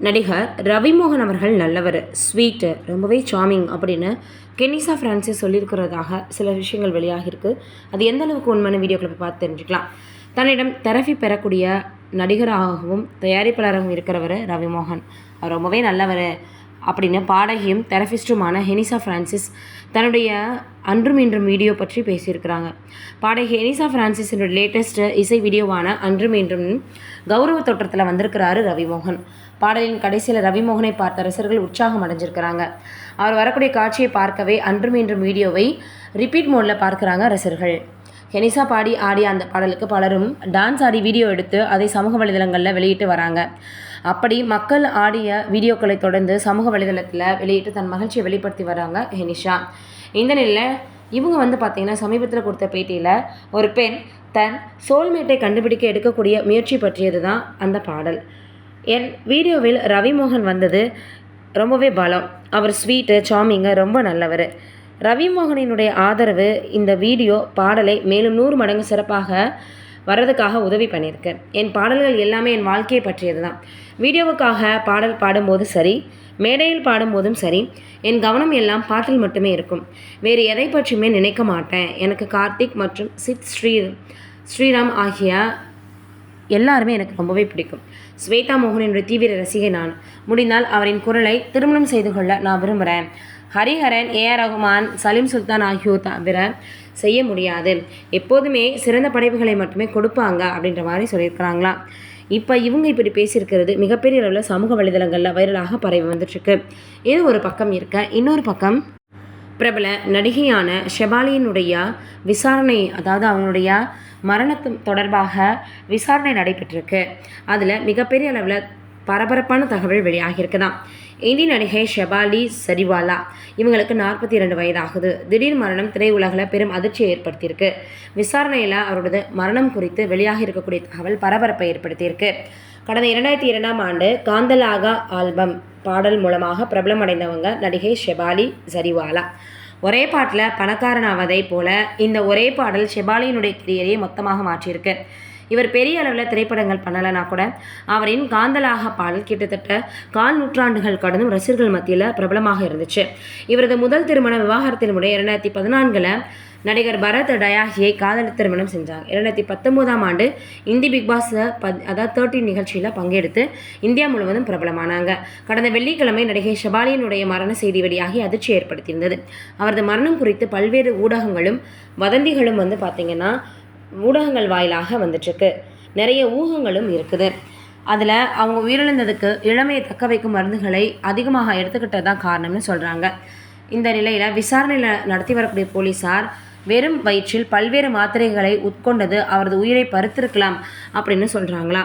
நடிகர் ரவிமோகன் அவர்கள் நல்லவர், ஸ்வீட்டு, ரொம்பவே சார்மிங் அப்படின்னு கெனிசா ஃப்ரான்சிஸ் சொல்லியிருக்கிறதாக சில விஷயங்கள் வெளியாகிருக்கு. அது எந்த அளவுக்கு உண்மையான வீடியோக்களை போய் பார்த்து தெரிஞ்சுக்கலாம். தன்னிடம் தெரபி பெறக்கூடிய நடிகராகவும் தயாரிப்பாளராகவும் இருக்கிறவர் ரவிமோகன். அவர் ரொம்பவே நல்லவர் அப்படின்னு பாடகியும் தெரபிஸ்ட்டுமான ஹெனிசா ஃப்ரான்சிஸ் தன்னுடைய அன்றும் இன்றும் வீடியோ பற்றி பேசியிருக்கிறாங்க. பாடகி ஹெனிசா ஃப்ரான்சிஸினுடைய லேட்டஸ்ட் இசை வீடியோவான அன்றும் இன்றும் கௌரவ தோற்றத்தில் வந்திருக்கிறாரு ரவிமோகன். பாடலின் கடைசியில் ரவிமோகனை பார்த்த ரசிகர்கள் உற்சாகம் அடைஞ்சிருக்கிறாங்க. அவர் வரக்கூடிய காட்சியை பார்க்கவே அன்றும் இன்றும் வீடியோவை ரிப்பீட் மோடில் பார்க்குறாங்க ரசிகர்கள். ஹெனிசா பாடி ஆடிய அந்த பாடலுக்கு பலரும் டான்ஸ் ஆடி வீடியோ எடுத்து அதை சமூக வலைதளங்களில் வெளியிட்டு வராங்க. அப்படி மக்கள் ஆடிய வீடியோக்களை தொடர்ந்து சமூக வலைதளத்தில் வெளியிட்டு தன் மகிழ்ச்சியை வெளிப்படுத்தி வராங்க ஹெனிஷா. இந்த நிலையில் இவங்க பார்த்திங்கன்னா சமீபத்தில் கொடுத்த பேட்டியில் ஒரு பெண் தன் சோல்மேட்டை கண்டுபிடிக்க எடுக்கக்கூடிய முயற்சி பற்றியது தான் அந்த பாடல். என் வீடியோவில் ரவிமோகன் வந்தது ரொம்பவே பலம், அவர் ஸ்வீட்டு, சார்மிங்கு, ரொம்ப நல்லவர். ரவிமோகனினுடைய ஆதரவு இந்த வீடியோ பாடலை மேலும் 100 மடங்கு சிறப்பாக வர்றதுக்காக உதவி பண்ணியிருக்கு. என் பாடல்கள் எல்லாமே என் வாழ்க்கையை பற்றியது தான். வீடியோவுக்காக பாடல் பாடும்போது சரி, மேடையில் பாடும்போதும் சரி, என் கவனம் எல்லாம் பாட்டில் மட்டுமே இருக்கும். வேறு எதை பற்றியுமே நினைக்க மாட்டேன். எனக்கு கார்த்திக் மற்றும் சித் ஸ்ரீராம் ஆகிய எல்லாருமே எனக்கு ரொம்பவே பிடிக்கும். ஸ்வேதா மோகனினுடைய தீவிர ரசிகை நான். முடிந்தால் அவரின் குரலை திருமணம் செய்து கொள்ள நான் விரும்புகிறேன். ஹரிஹரன், ஏஆர் ரகுமான், சலீம் சுல்தான் ஆகியோர் தவிர செய்ய முடியாது. எப்போதுமே சிறந்த படைப்புகளை மட்டுமே கொடுப்பாங்க அப்படின்ற மாதிரி சொல்லியிருக்கிறாங்களா. இப்போ இவங்க இப்படி பேசியிருக்கிறது மிகப்பெரிய அளவில் சமூக வலைதளங்களில் வைரலாக பரவி வந்துட்டுருக்கு. இது ஒரு பக்கம் இருக்க, இன்னொரு பக்கம் பிரபல நடிகையான ஷெபாலியினுடைய விசாரணை, அதாவது அவங்களுடைய மரணத்து தொடர்பாக விசாரணை நடைபெற்றிருக்கு. அதில் மிகப்பெரிய அளவில் பரபரப்பான தகவல் வெளியாகியிருக்குதான். இந்திய நடிகை ஷெபாலி சரிவாலா, இவங்களுக்கு 42 வயதாகுது. திடீர் மரணம் திரையுலகில் பெரும் அதிர்ச்சியை ஏற்படுத்தியிருக்கு. விசாரணையில் அவரோட மரணம் குறித்து வெளியாக இருக்கக்கூடிய தகவல் பரபரப்பை ஏற்படுத்தியிருக்கு. கடந்த 2002ஆம் ஆண்டு காந்தலாகா ஆல்பம் பாடல் மூலமாக பிரபலமடைந்தவங்க நடிகை ஷெபாலி சரிவாலா. ஒரே பாட்டில் பணக்காரனாவதை போல இந்த ஒரே பாடல் ஷெபாலியினுடைய கெரியரையே மொத்தமாக மாற்றியிருக்கு. இவர் பெரிய அளவில் திரைப்படங்கள் பண்ணலைன்னா கூட அவரின் காந்தலாகா பாடல் கிட்டத்தட்ட 4 நூற்றாண்டுகள் கடந்தும் ரசிகர்கள் மத்தியில் பிரபலமாக இருந்துச்சு. இவரது முதல் திருமண விவாகரத்தின் முறை 2014 நடிகர் பரத் டயாகியை காதல் திருமணம் செஞ்சாங்க. 2019ஆம் ஆண்டு இந்தி பிக்பாஸ் அதாவது 13 நிகழ்ச்சியில் பங்கெடுத்து இந்தியா முழுவதும் பிரபலமானாங்க. கடந்த வெள்ளிக்கிழமை நடிகை ஷெபாலியினுடைய மரண செய்தி வெளியாகி அதிர்ச்சி ஏற்படுத்தியிருந்தது. அவரது மரணம் குறித்து பல்வேறு ஊடகங்களும் வதந்திகளும் பார்த்திங்கன்னா ஊடகங்கள் வாயிலாக வந்துட்டுருக்கு. நிறைய ஊகங்களும் இருக்குது. அதில் அவங்க உயிரிழந்ததுக்கு இளமையை தக்க வைக்கும் மருந்துகளை அதிகமாக எடுத்துக்கிட்டது தான் காரணம்னு சொல்கிறாங்க. இந்த நிலையில் விசாரணையில் நடத்தி வரக்கூடிய போலீஸார் வெறும் வயிற்றில் பல்வேறு மாத்திரைகளை உட்கொண்டது அவரது உயிரை பறித்திருக்கலாம் அப்படின்னு சொல்கிறாங்களா.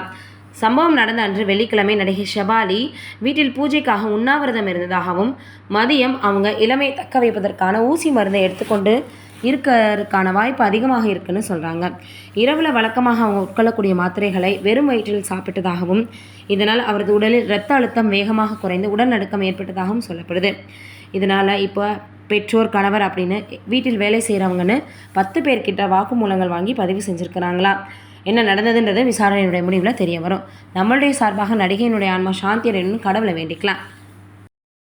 சம்பவம் நடந்த அன்று வெள்ளிக்கிழமை நடிகை ஷெபாலி வீட்டில் பூஜைக்காக உண்ணாவிரதம் இருந்ததாகவும் மதியம் அவங்க இளமையை தக்க வைப்பதற்கான ஊசி மருந்தை எடுத்துக்கொண்டு இருக்கிறதுக்கான வாய்ப்பு அதிகமாக இருக்குன்னு சொல்கிறாங்க. இரவில் வழக்கமாக அவங்க உட்கொள்ளக்கூடிய மாத்திரைகளை வெறும் வயிற்றில் சாப்பிட்டதாகவும் இதனால் அவரது உடலில் இரத்த அழுத்தம் வேகமாக குறைந்து உடல் நடுக்கம் ஏற்பட்டதாகவும் சொல்லப்படுது. இதனால் இப்போ பெற்றோர், கணவர் அப்படின்னு வீட்டில் வேலை செய்கிறவங்கன்னு 10 பேர்கிட்ட வாக்குமூலங்கள் வாங்கி பதிவு செஞ்சுருக்கிறாங்களா. என்ன நடந்ததுன்றது விசாரணையினுடைய முடிவில் தெரிய வரும். நம்மளுடைய சார்பாக நடிகையினுடைய ஆன்மா சாந்தி அடையணும்னு கடவுளை வேண்டிக்கலாம்.